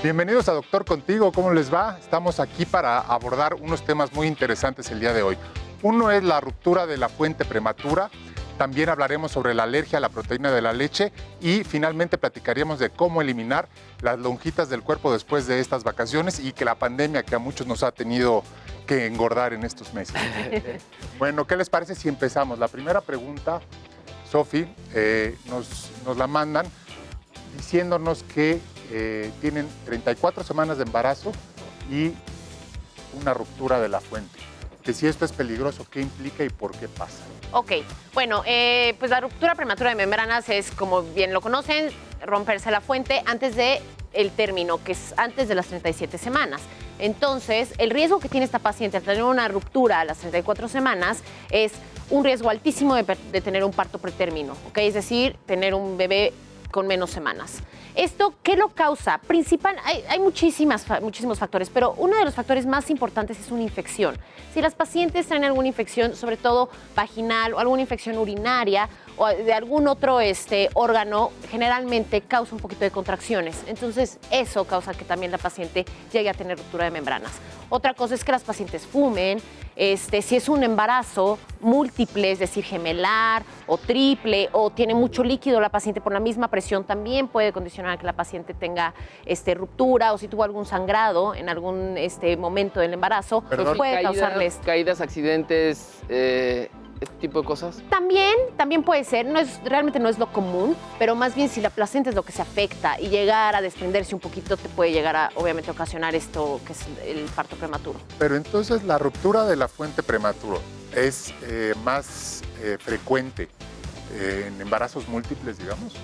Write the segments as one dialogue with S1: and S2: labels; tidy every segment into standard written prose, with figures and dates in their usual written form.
S1: Bienvenidos a Doctor Contigo, ¿cómo les va? Estamos aquí para abordar unos temas muy interesantes el día de hoy. Uno es la ruptura de la fuente prematura, también hablaremos sobre la alergia a la proteína de la leche y finalmente platicaríamos de cómo eliminar las lonjitas del cuerpo después de estas vacaciones y que la pandemia que a muchos nos ha tenido que engordar en estos meses. Bueno, ¿qué les parece si empezamos? La primera pregunta, Sofi, nos la mandan diciéndonos que tienen 34 semanas de embarazo y una ruptura de la fuente. Que si esto es peligroso, ¿qué implica y por qué pasa?
S2: Ok, bueno, pues la ruptura prematura de membranas es, como bien lo conocen, romperse la fuente antes del término, que es antes de las 37 semanas. Entonces, el riesgo que tiene esta paciente al tener una ruptura a las 34 semanas es un riesgo altísimo de tener un parto pretérmino, ¿ok? Es decir, tener un bebé con menos semanas. ¿Esto qué lo causa? Hay muchísimos factores, pero uno de los factores más importantes es una infección. Si las pacientes tienen alguna infección, sobre todo vaginal o alguna infección urinaria o de algún otro órgano, generalmente causa un poquito de contracciones. Entonces, eso causa que también la paciente llegue a tener ruptura de membranas. Otra cosa es que las pacientes fumen. Si es un embarazo múltiple, es decir, gemelar o triple, o tiene mucho líquido la paciente por la misma presión, también puede condicionar a que la paciente tenga ruptura, o si tuvo algún sangrado en algún momento del embarazo, puede causarles
S3: caídas, accidentes, este tipo de cosas.
S2: También puede ser, realmente no es lo común, pero más bien si la placenta es lo que se afecta y llegar a desprenderse un poquito te puede llegar a, obviamente, ocasionar esto que es el parto prematuro.
S1: Pero entonces la ruptura de la fuente prematuro es más frecuente en embarazos múltiples, digamos.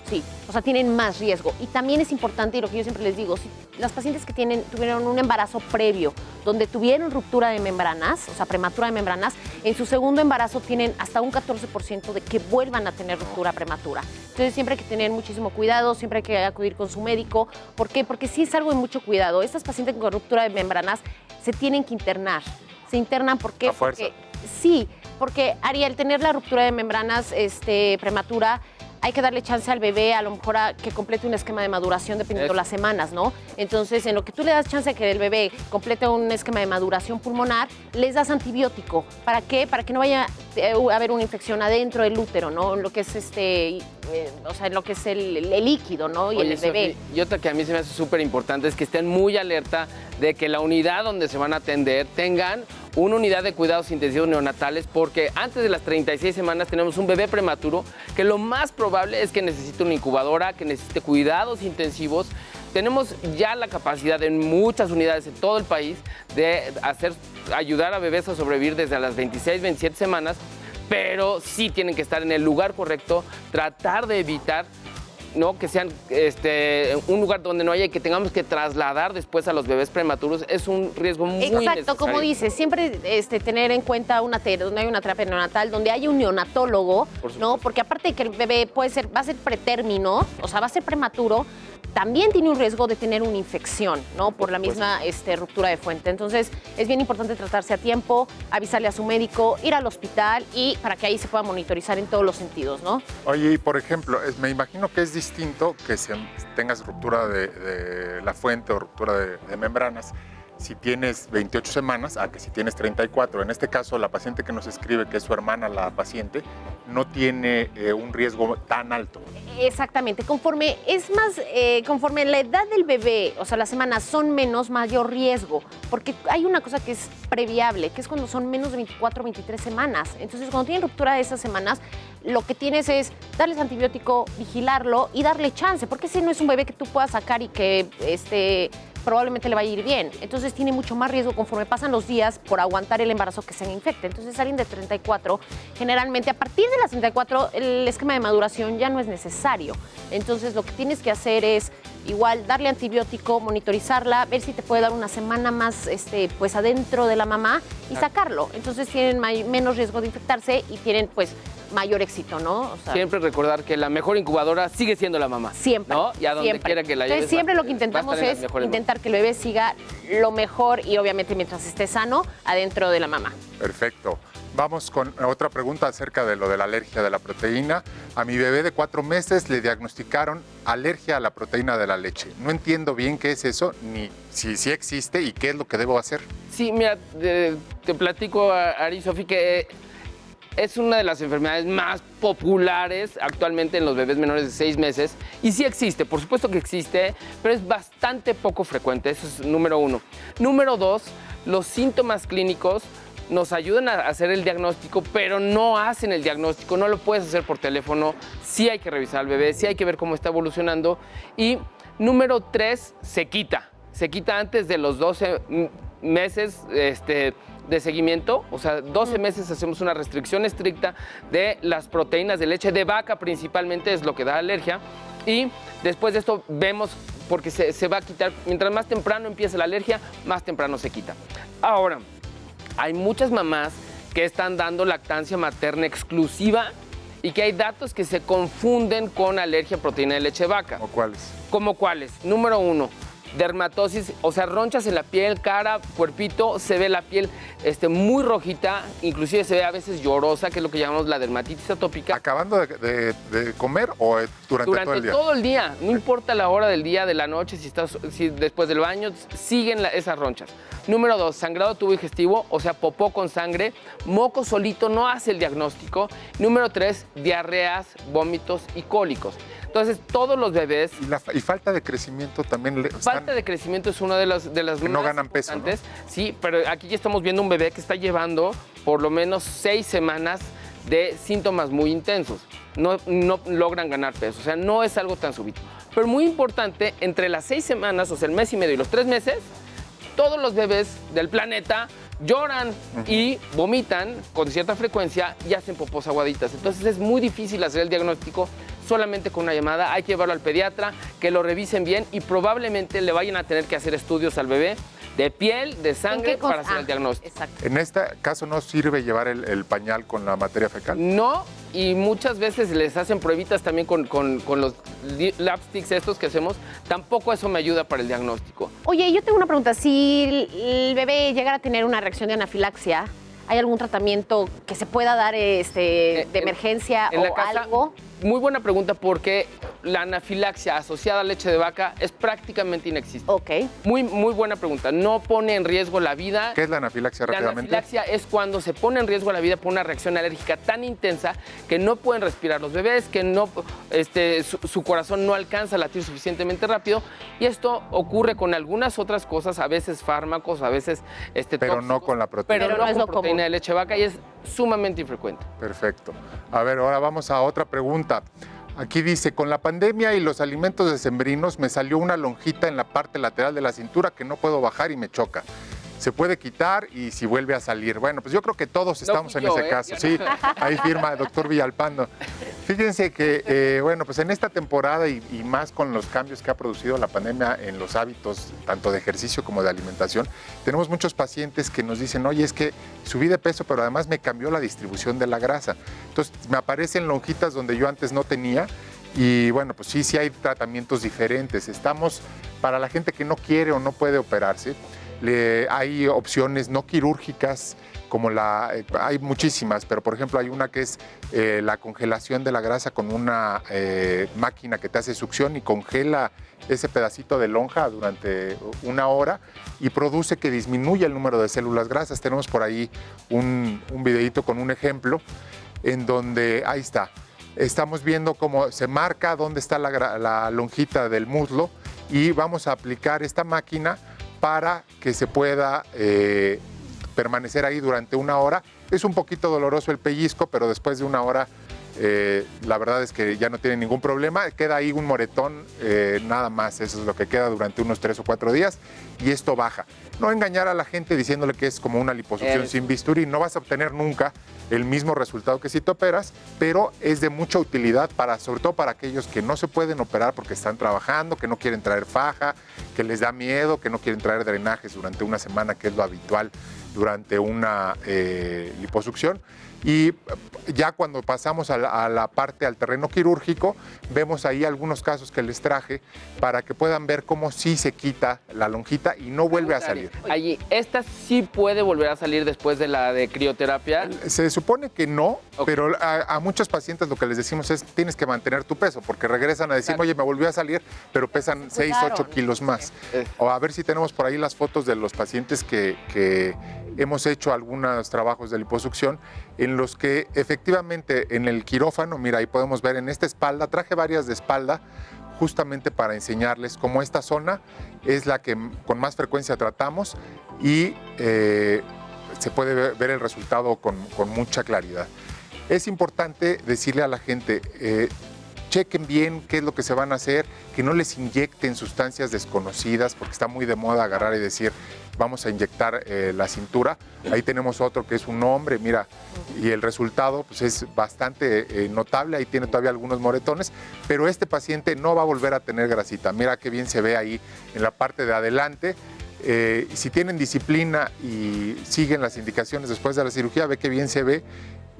S2: Sí, o sea, tienen más riesgo. Y también es importante, y lo que yo siempre les digo, si las pacientes que tuvieron un embarazo previo, donde tuvieron ruptura de membranas, o sea, prematura de membranas, en su segundo embarazo tienen hasta un 14% de que vuelvan a tener ruptura prematura. Entonces, siempre hay que tener muchísimo cuidado, siempre hay que acudir con su médico. ¿Por qué? Porque sí es algo de mucho cuidado. Estas pacientes con ruptura de membranas se tienen que internar. Se internan, ¿por qué?
S1: A fuerza.
S2: Porque Ari, al tener la ruptura de membranas prematura, hay que darle chance al bebé a lo mejor a que complete un esquema de maduración dependiendo de las semanas, ¿no? Entonces, en lo que tú le das chance a que el bebé complete un esquema de maduración pulmonar, les das antibiótico. ¿Para qué? Para que no vaya a haber una infección adentro del útero, ¿no? En lo que es en lo que es el líquido, ¿no? Y el bebé.
S3: Sofi, y otra que a mí se me hace súper importante es que estén muy alerta de que la unidad donde se van a atender tengan una unidad de cuidados intensivos neonatales, porque antes de las 36 semanas tenemos un bebé prematuro que lo más probable es que necesite una incubadora, que necesite cuidados intensivos. Tenemos ya la capacidad en muchas unidades en todo el país de ayudar a bebés a sobrevivir desde las 26, 27 semanas, pero sí tienen que estar en el lugar correcto, tratar de evitar que sean un lugar donde no haya que tengamos que trasladar después a los bebés prematuros. Es un riesgo muy necesario.
S2: Exacto, como dices, siempre tener en cuenta donde hay una terapia neonatal, donde hay un neonatólogo, ¿no? Porque aparte de que el bebé va a ser pretérmino, o sea, va a ser prematuro, también tiene un riesgo de tener una infección, ¿no? Por la misma ruptura de fuente. Entonces, es bien importante tratarse a tiempo, avisarle a su médico, ir al hospital y para que ahí se pueda monitorizar en todos los sentidos, ¿no?
S1: Oye, y por ejemplo, me imagino que es distinto que si tengas ruptura de la fuente o ruptura de membranas si tienes 28 semanas a que si tienes 34. En este caso, la paciente que nos escribe, que es su hermana, la paciente, no tiene un riesgo tan alto.
S2: Exactamente. Conforme la edad del bebé, o sea, las semanas son menos, mayor riesgo. Porque hay una cosa que es previable, que es cuando son menos de 24 23 semanas. Entonces, cuando tienen ruptura de esas semanas, lo que tienes es darles antibiótico, vigilarlo y darle chance. Porque ese no es un bebé que tú puedas sacar y que probablemente le vaya a ir bien. Entonces tiene mucho más riesgo conforme pasan los días por aguantar el embarazo que se infecte. Entonces alguien de 34, generalmente a partir de las 34 el esquema de maduración ya no es necesario. Entonces lo que tienes que hacer es igual darle antibiótico, monitorizarla, ver si te puede dar una semana más pues adentro de la mamá y sacarlo. Entonces tienen menos riesgo de infectarse y tienen pues mayor éxito, ¿no? O sea,
S3: siempre recordar que la mejor incubadora sigue siendo la mamá.
S2: Siempre.
S3: ¿No? Y a donde quiera que la lleves.
S2: Entonces, siempre lo que intentamos es intentar que el bebé siga lo mejor y obviamente mientras esté sano adentro de la mamá.
S1: Perfecto. Vamos con otra pregunta acerca de lo de la alergia de la proteína. A mi bebé de 4 meses le diagnosticaron alergia a la proteína de la leche. No entiendo bien qué es eso, ni si existe y qué es lo que debo hacer.
S3: Sí, mira, te platico, Ari, Sofi, que es una de las enfermedades más populares actualmente en los bebés menores de 6 meses. Y sí existe, por supuesto que existe, pero es bastante poco frecuente. Eso es número 1. Número 2, los síntomas clínicos nos ayudan a hacer el diagnóstico, pero no hacen el diagnóstico, no lo puedes hacer por teléfono. Sí hay que revisar al bebé, sí hay que ver cómo está evolucionando. Y número 3, se quita antes de los 12 meses de seguimiento, o sea, 12 meses hacemos una restricción estricta de las proteínas de leche de vaca, principalmente es lo que da alergia, y después de esto vemos, porque se va a quitar, mientras más temprano empieza la alergia, más temprano se quita. Ahora, hay muchas mamás que están dando lactancia materna exclusiva y que hay datos que se confunden con alergia a proteína de leche de vaca.
S1: ¿O cuáles?
S3: ¿Cómo cuáles? Número 1, dermatosis, o sea, ronchas en la piel, cara, cuerpito, se ve la piel muy rojita, inclusive se ve a veces llorosa, que es lo que llamamos la dermatitis atópica.
S1: ¿Acabando de comer o durante todo el día?
S3: Todo el día, no importa la hora del día, de la noche, si después del baño, siguen esas ronchas. Número 2, sangrado tubo digestivo, o sea, popó con sangre, moco solito no hace el diagnóstico. Número 3, diarreas, vómitos y cólicos. Entonces, todos los bebés...
S1: Y falta de crecimiento también.
S3: Falta de crecimiento es una de las
S1: que
S3: más
S1: no ganan peso, ¿no?
S3: Sí, pero aquí ya estamos viendo un bebé que está llevando por lo menos 6 semanas de síntomas muy intensos. No logran ganar peso, o sea, no es algo tan súbito. Pero muy importante, entre las 6 semanas, o sea, el mes y medio y los 3 meses, todos los bebés del planeta lloran y vomitan con cierta frecuencia y hacen popos aguaditas. Entonces es muy difícil hacer el diagnóstico solamente con una llamada. Hay que llevarlo al pediatra, que lo revisen bien y probablemente le vayan a tener que hacer estudios al bebé de piel, de sangre, para hacer el diagnóstico.
S2: Exacto.
S1: En este caso, ¿no sirve llevar el pañal con la materia fecal?
S3: No, y muchas veces les hacen pruebitas también con los lapsticks estos que hacemos. Tampoco eso me ayuda para el diagnóstico.
S2: Oye, yo tengo una pregunta. Si el bebé llegara a tener una reacción de anafilaxia, ¿hay algún tratamiento que se pueda dar de emergencia
S3: en la
S2: o
S3: casa,
S2: algo?
S3: Muy buena pregunta, porque la anafilaxia asociada a leche de vaca es prácticamente inexistente.
S2: Ok.
S3: Muy buena pregunta. No pone en riesgo la vida.
S1: ¿Qué es la anafilaxia
S3: La
S1: rápidamente?
S3: anafilaxia es cuando se pone en riesgo la vida por una reacción alérgica tan intensa que no pueden respirar los bebés, que no, su corazón no alcanza a latir suficientemente rápido. Y esto ocurre con algunas otras cosas, a veces fármacos, a veces
S1: Pero
S3: tóxicos,
S1: no con la proteína.
S3: pero
S2: no
S3: no
S2: es lo
S3: con proteína
S2: común.
S3: de leche de vaca, y es sumamente infrecuente.
S1: Perfecto. A ver, ahora vamos a otra pregunta. Aquí dice, con la pandemia y los alimentos decembrinos me salió una lonjita en la parte lateral de la cintura que no puedo bajar y me choca. Se puede quitar y si vuelve a salir. Bueno, pues yo creo que todos estamos
S3: fui
S1: en
S3: yo,
S1: ese caso. Sí, ahí firma el doctor Villalpando. Fíjense que, bueno, pues en esta temporada y más con los cambios que ha producido la pandemia en los hábitos, tanto de ejercicio como de alimentación, tenemos muchos pacientes que nos dicen, oye, es que subí de peso, pero además me cambió la distribución de la grasa. Entonces, me aparecen lonjitas donde yo antes no tenía. Y bueno, pues sí hay tratamientos diferentes. Estamos, para la gente que no quiere o no puede operarse, hay opciones no quirúrgicas, como hay muchísimas, pero por ejemplo hay una que es la congelación de la grasa con una máquina que te hace succión y congela ese pedacito de lonja durante 1 hora y produce que disminuya el número de células grasas. Tenemos por ahí un videíto con un ejemplo en donde, ahí está, estamos viendo cómo se marca dónde está la lonjita del muslo y vamos a aplicar esta máquina para que se pueda permanecer ahí durante 1 hora. Es un poquito doloroso el pellizco, pero después de 1 hora la verdad es que ya no tiene ningún problema. Queda ahí un moretón, nada más. Eso es lo que queda durante unos 3 o 4 días y esto baja. No engañar a la gente diciéndole que es como una liposucción sin bisturí. No vas a obtener nunca el mismo resultado que si te operas, pero es de mucha utilidad sobre todo para aquellos que no se pueden operar porque están trabajando, que no quieren traer faja, que les da miedo, que no quieren traer drenajes durante 1 semana, que es lo habitual durante una liposucción. Y ya cuando pasamos a la parte, al terreno quirúrgico, vemos ahí algunos casos que les traje para que puedan ver cómo sí se quita la lonjita y no vuelve a salir.
S3: Allí, ¿esta sí puede volver a salir después de la de crioterapia?
S1: Se supone que no, pero a muchos pacientes lo que les decimos es tienes que mantener tu peso, porque regresan a decir, oye, me volvió a salir, pero pesan 6, 8 kilos más. O a ver si tenemos por ahí las fotos de los pacientes que hemos hecho algunos trabajos de liposucción en los que efectivamente en el quirófano, mira, ahí podemos ver en esta espalda, traje varias de espalda, justamente para enseñarles cómo esta zona es la que con más frecuencia tratamos y se puede ver el resultado con mucha claridad. Es importante decirle a la gente, chequen bien qué es lo que se van a hacer, que no les inyecten sustancias desconocidas, porque está muy de moda agarrar y decir, vamos a inyectar la cintura. Ahí tenemos otro que es un hombre, mira, y el resultado pues, es bastante notable, ahí tiene todavía algunos moretones, pero este paciente no va a volver a tener grasita. Mira qué bien se ve ahí en la parte de adelante. Si tienen disciplina y siguen las indicaciones después de la cirugía, ve qué bien se ve,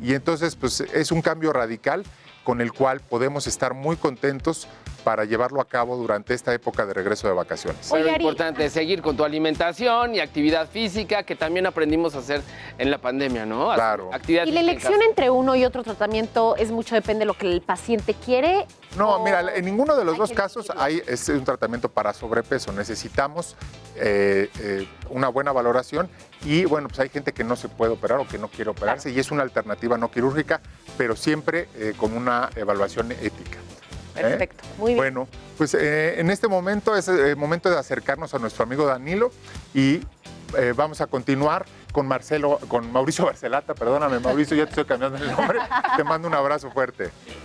S1: y entonces pues, es un cambio radical con el cual podemos estar muy contentos para llevarlo a cabo durante esta época de regreso de vacaciones.
S3: Pero lo importante es seguir con tu alimentación y actividad física, que también aprendimos a hacer en la pandemia, ¿no?
S1: Claro.
S3: Actividad
S2: ¿Y la elección entre uno y otro tratamiento es mucho depende de lo que el paciente quiere?
S1: No, mira, en ninguno de los dos casos es un tratamiento para sobrepeso. Necesitamos una buena valoración y, bueno, pues hay gente que no se puede operar o que no quiere operarse y es una alternativa no quirúrgica, pero siempre con una evaluación ética.
S2: Perfecto, muy bien.
S1: Bueno, pues en este momento es el momento de acercarnos a nuestro amigo Danilo y vamos a continuar con Mauricio Barcelata. Perdóname, Mauricio, ya te estoy cambiando el nombre. Te mando un abrazo fuerte.